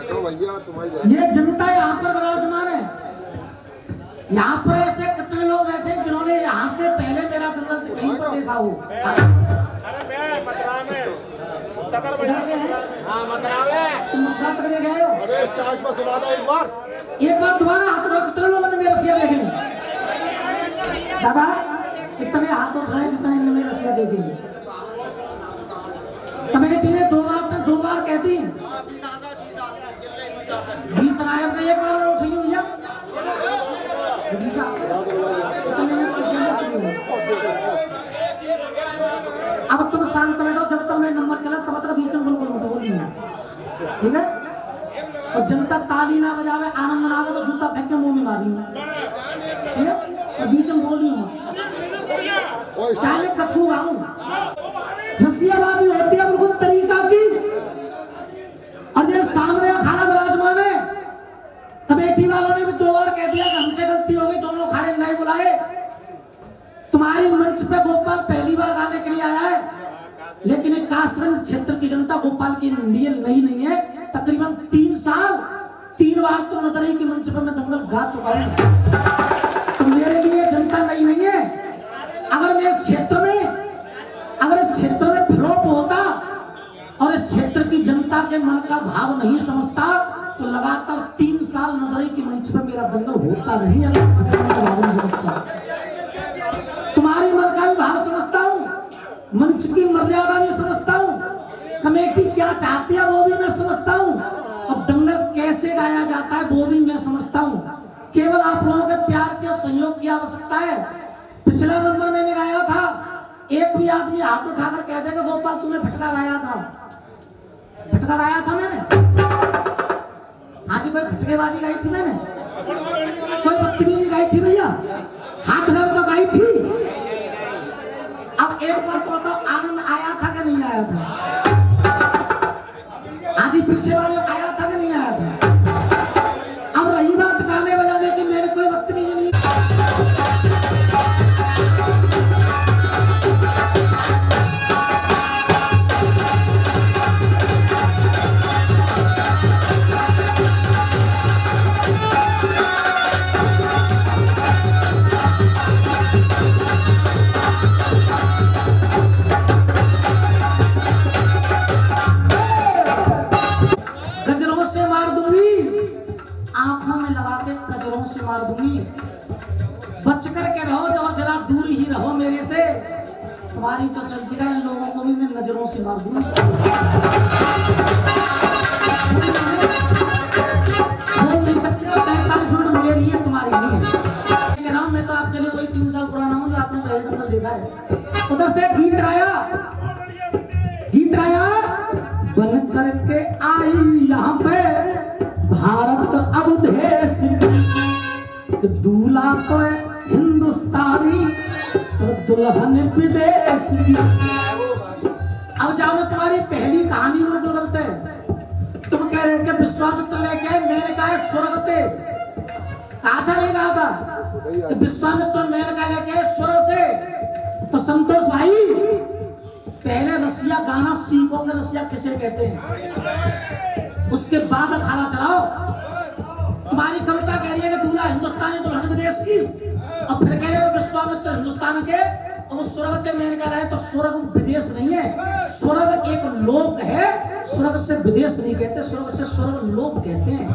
ये जनता यहाँ पर विराजमान है। यहाँ पर ऐसे कितने लोग बैठे जिन्होंने यहाँ से पहले मेरा दंगल कहीं पर देखा हो। मथुरा तक गए हो? एक बार दोबारा हाथ उठाओ, कितने लोगों ने मेरा रसिया देखे? दादा इतने हाथ उठाए जितने ने मेरा रसिया देखे। कमेटी ने दो बार कहती 20 नायब का एक बार उठी भैया। अब तुम शांत बैठो, जब तक मैं नंबर चला तब तक बीच में बोल बोलिए, ठीक है? और जनता ताली ना बजावे, आनंद मनावे तो जूता फेंक के मुंह में मारी, ठीक है? और बीच में बोल रही हूँ, चाहे मैं कछू गाऊं। रसियाबाजी होती है बिल्कुल तरीका की। और ये सामने अखाड़ा विराजमान है। कमेटी वालों ने भी 2 बार कह दिया कि हमसे गलती हो गई, दोनों अखाड़े नहीं बुलाए। तुम्हारे मंच पे गोपाल पहली बार गाने के लिए आया है, लेकिन कासगंज क्षेत्र की जनता गोपाल के लिए नहीं है। तकरीबन 3 साल 3 बार तो नदरी के मंच पर मैं दंगल गा चुका हूं। तो मेरे लिए जनता नहीं है। अगर मैं इस क्षेत्र में फ्लॉप होता और इस क्षेत्र की जनता के मन का भाव नहीं समझता तो लगातार 3 साल नदरी के मंच पर मेरा दंगल होता नहीं। अगर भाव नहीं समझता, तुम्हारी मन का भी भाव समझता हूँ, मंच की मर्यादा भी समझता हूँ, कमेटी क्या चाहती है वो भी मैं समझता हूँ, और दंगल कैसे गाया जाता है वो भी मैं समझता हूँ। केवल आप लोगों के प्यार के सहयोग की आवश्यकता है। पिछला नंबर मैंने गाया था, एक भी आदमी हाथ उठाकर कह देगा गोपाल तूने फटका गाया था। फटका गाया था मैंने? हाँ जी, कोई फटकेबाजी गाई थी मैंने? कोई बदतमीजी गाई थी भैया? हाथ तो गाई थी। अब एक बार तो आनंद आया था कि नहीं आया था? हाँ जी, पीछे वाले आया था कि नहीं आया था? अब रही बात गाने बजाने की, मेरे कोई बदतमीजी नहीं। से मार दूंगी। बच करके रहो और जरा दूर ही रहो मेरे से। तुम्हारी तो चलती है, इन लोगों को भी मैं नजरों से मार दूंगी। बोल नहीं सकते, 45 मिनट मेरी है, तुम्हारी नहीं है। कह रहा हूं मैं तो आपके लिए कोई 3 साल पुराना हूं, जो आपने पहले दंगल देखा है। उधर से गीत गाया बन करके आई यहाँ पे भारत अब देश की, दूल्हा तो है हिंदुस्तानी तो दुल्हन विदेश की। अब जाओ, तुम्हारी पहली कहानी बिल्कुल गलत है। तुम कह रहे कि विश्वामित्र लेके मैंने कहा स्वर्ग पे, कहा था नहीं कहा था कि विश्वामित्र मैंने कहा लेके स्वर्ग से? तो संतोष भाई, पहले रसिया गाना सीखो कि रसिया किसे कहते हैं, उसके बाद अखाड़ा चलाओ। तुम्हारी कविता कह रही है कि दूल्हा हिंदुस्तानी दुल्हन विदेश की, और फिर कह रहे हो विश्वामित्र हिंदुस्तान के और स्वर्ग के मैंने कहा है। तो स्वर्ग विदेश नहीं है, स्वर्ग एक लोक है। स्वर्ग से विदेश नहीं कहते, स्वर्ग से स्वर्ग लोक कहते हैं।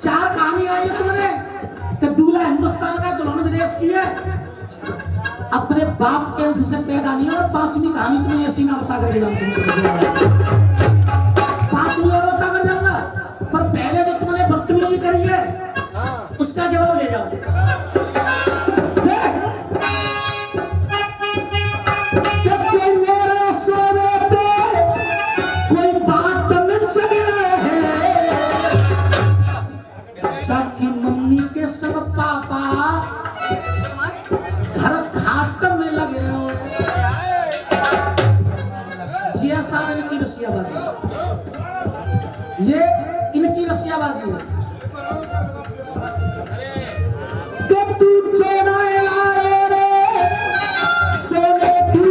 4 कहानी आई है तुमने कि दूल्हा हिंदुस्तान का दुल्हन विदेश की है। अपने बाप के अंश से पैदा नहीं हो। और 5वीं कहानी तुम्हें ऐसी ना बता करके जाऊं, तुम्हें 5वीं और बता कर जाऊंगा। पर पहले जो तुमने बदतमीजी करी है उसका जवाब ले जाओ। कोई बात में चले है मम्मी के सब पापा इनकी रसियाबाजी, ये इनकी रसियाबाजी है। तो तू चोराए लाए रे सोने की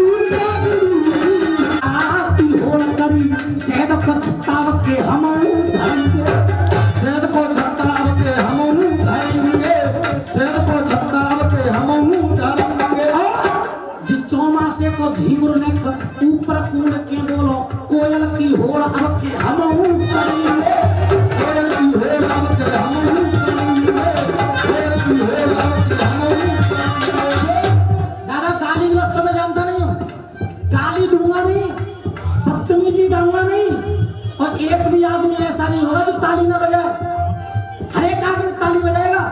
आती हो करी से शहद को छत्ताव के हम धरेंगे, शहद को छत्ताव के हम धरेंगे, शहद को छत्ताव के हम धरेंगे। जी चौमासे को झींगुर ने ऊपर कूड़ के बोलो कोयल की होड़ अब के हम करेंगे, कोयल की होड़ अब के हम करेंगे, कोयल की होड़ अब के हम करेंगे। दादा गाली गलौज तो मैं जानता नहीं हूँ, गाली दूंगा नहीं, बदतमीजी गाऊंगा नहीं, और एक भी आदमी ऐसा नहीं होगा जो ताली ना बजाए। हर एक आदमी ताली बजाएगा।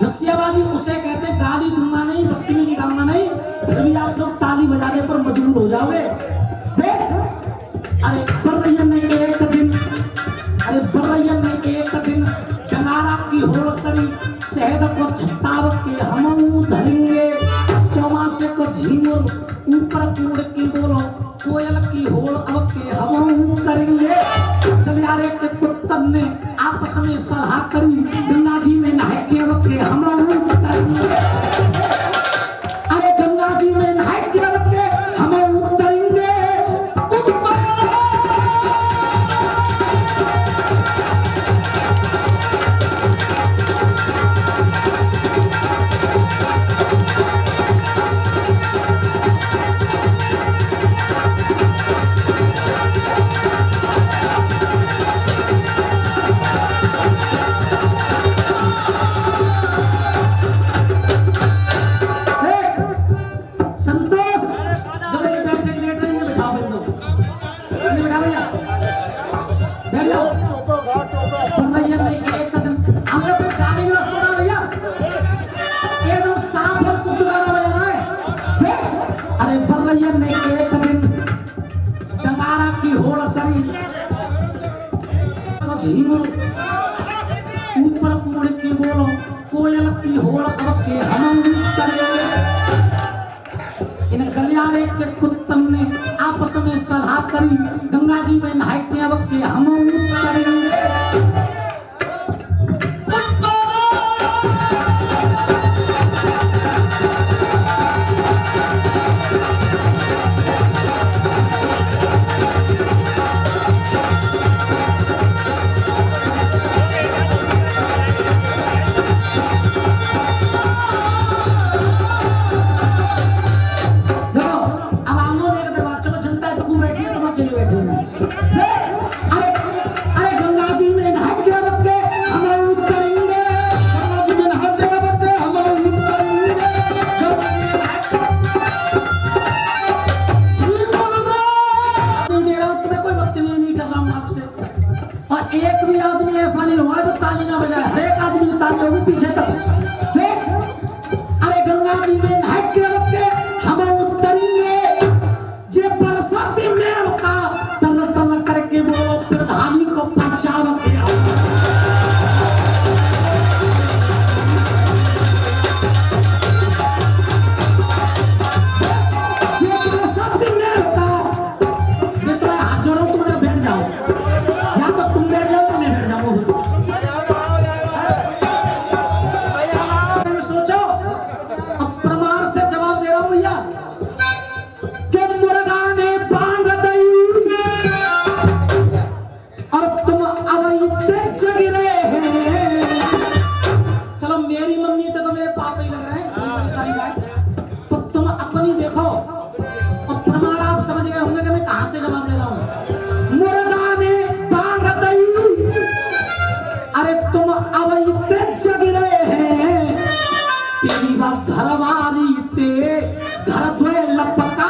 रसियाबाजी उसे कहते गाली दूंगा नहीं, बदतमीजी गाऊंगा नहीं, फिर भी आप लोग ताली बजाने पर मजबूर हो जाओगे। देख, अरे बर्रैया ने एक दिन, अरे बर्रैया ने एक दिन डंगारा की होड़ करी, शहद को छत्ताव के हम धरेंगे, चौमासे को झींगुर ऊपर कूड़ के बोलो कोयल की होड़ अब के हम करेंगे। गलियारे के कुत्तन ने आपस में सलाह करी, गंगा जी में नहा के अब के हम करेंगे। अरे गंगा जी में नहा के अब के हम उतरेंगे। संतोष देखो जी बैठे लेट रहे, इन्हें बिठाओ बंदो, इन्हें बिठा भैया, बैठ जाओ। बर्रैया ने एक दिन हम लोग कोई गाली गलौज तो ना भैया, एकदम साफ और शुद्ध गाना बजाना है। देख, अरे बर्रैया ने एक दिन डंगारा की होड़ करी, तो झींगुर ऊपर कूड़ के बोलो कोयल की होड़ अब के हम करेंगे। इन गलियारे के कुत्तन ने आपस में सलाह करी, गंगा जी में नहा के अब के हम करेंगे। एक भी आदमी ऐसा नहीं हुआ जो ताली ना बजाए, हर एक आदमी की ताली होगी पीछे तक। देख, अरे गंगा जी में नहा के अब के हम उतरेंगे, जे बरसाती में का टल टल करके बोलो प्रधानी को पहुंचाव के से जवाब दे रहा हूं। मुर्गा ने बांग दई, अरे तुम अब इतने जग रहे हैं, तेरी बात घरवाली ते घर धोए लपका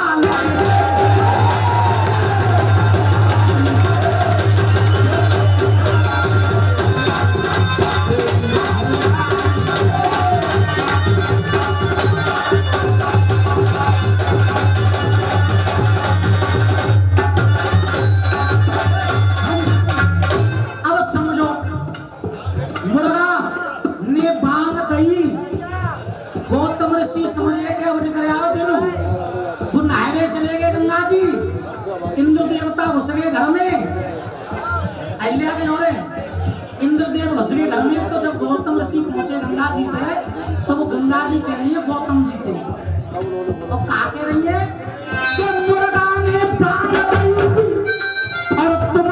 चले गए गंगा जी, इंद्र देवता घुस गए घर में, अहिल्या के जोरे इंद्र देव घुस गए घर में। तो जब गौतम ऋषि पहुंचे गंगा जी पे, तो वो गंगा जी कह रही है गौतम जी थे, और कहा कह रही है कि मुर्गा ने बांग दई और तुम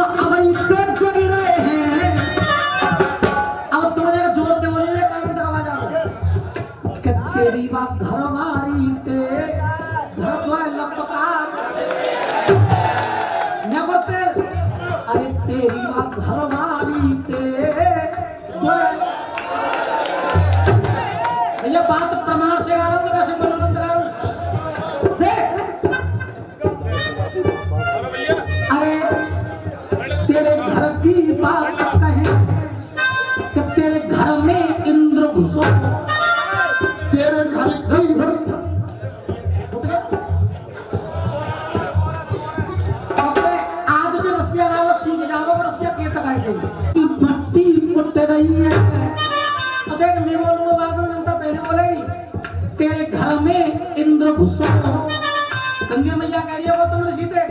तेरी बात घरवाली ते भैया बात प्रमाण से गा रहा हूँ, कैसे मनोरंजन गा रहा हूँ। देख अरे तेरे घर की बात कहें कि तेरे घर में इंद्र घुसो, तेरे घर की आज जो रसिया गाओ सीख जाओ, रसिया के तक आए थे कि भट्टी कुट रही है। अब देख मैं बोलूंगा बाद में, जनता पहले बोलेगी तेरे घर में इंद्र घुसो। गंगे मैया कह रही है वो तुमने सीधे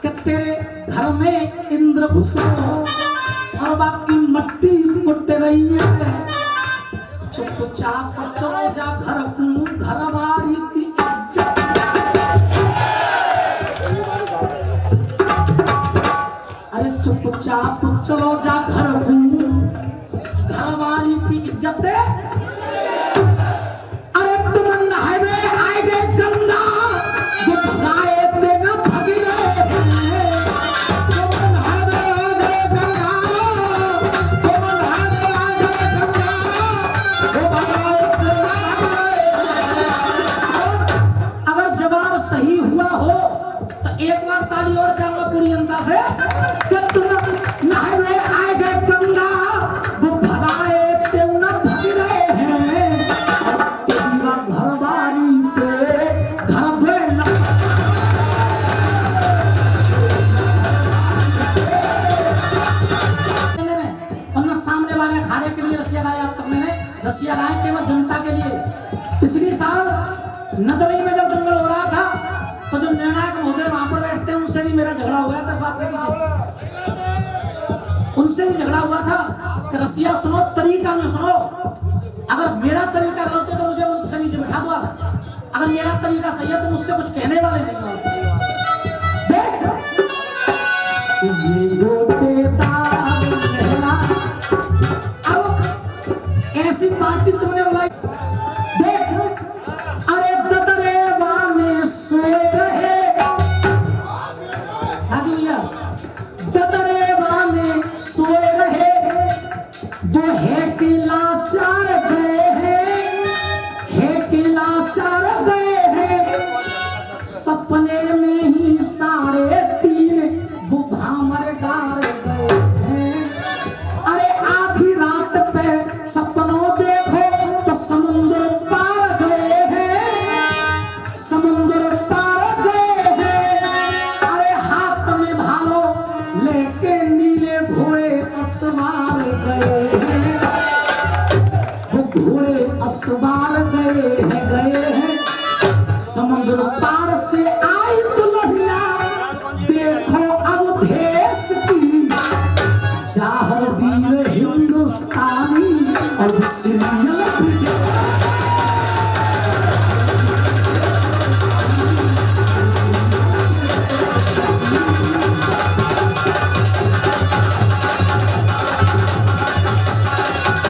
कि तेरे घर में इंद्र घुसो और बाकी मट्टी कुट रही है। चुपचाप चलो जा घर को, घर वाली की इज्जत। अरे चुपचाप चलो जा घर को, घर वाली की इज्जत। अरे तुम नहावे आएगे गंगा, वो भगाए देना भगी रहे हैं। तुम नहावे आएगे गंगा, तुम नहावे आएगे गंगा, वो भगाए देना भगी रहे हैं। अगर जवाब सही हुआ हो तो एक बार ताली और चालू पूरी जनता से कि तुम नहावे आएगे गंगा, वो भगाए देना भगी रहे हैं। तेरी बात घरवाली पे घर धोए मैंने सामने वाले अखाड़े के लिए रसिया गाया। अब तक मैंने रसिया गाए केवल जनता के लिए। पिछली साल नदरी में जब दंगल हो रहा था तो जो निर्णायक महोदय वहां पर बैठते हैं उनसे भी मेरा झगड़ा हुआ था इस बात के पीछे। उनसे भी झगड़ा हुआ था कि रसिया सुनो, तरीका में सुनो। अगर मेरा तरीका गलत हो तो मुझे मंच से नीचे बिठा दो, अगर मेरा तरीका सही है तो मुझसे कुछ कहने वाले नहीं होते। देख ये गोटेदार लहरा, अब ऐसी पार्टी तुमने बुलाई। देख अरे ददरेवा में सोए रहे राजू भैया, ददरेवा में सोए रहे, दो है कि लाचार गए हैं, है कि लाचार गए हैं। सपने में ही 3:30 वो भ्रामर डार गए हैं। अरे आधी रात पे सपनों देखो तो समुद्र पार गए हैं, समुद्र पार गए हैं। अरे हाथ में भालो लेके नीले घोड़े असवार गए हैं, वो घोड़े असवार गए हैं समुद्र पार से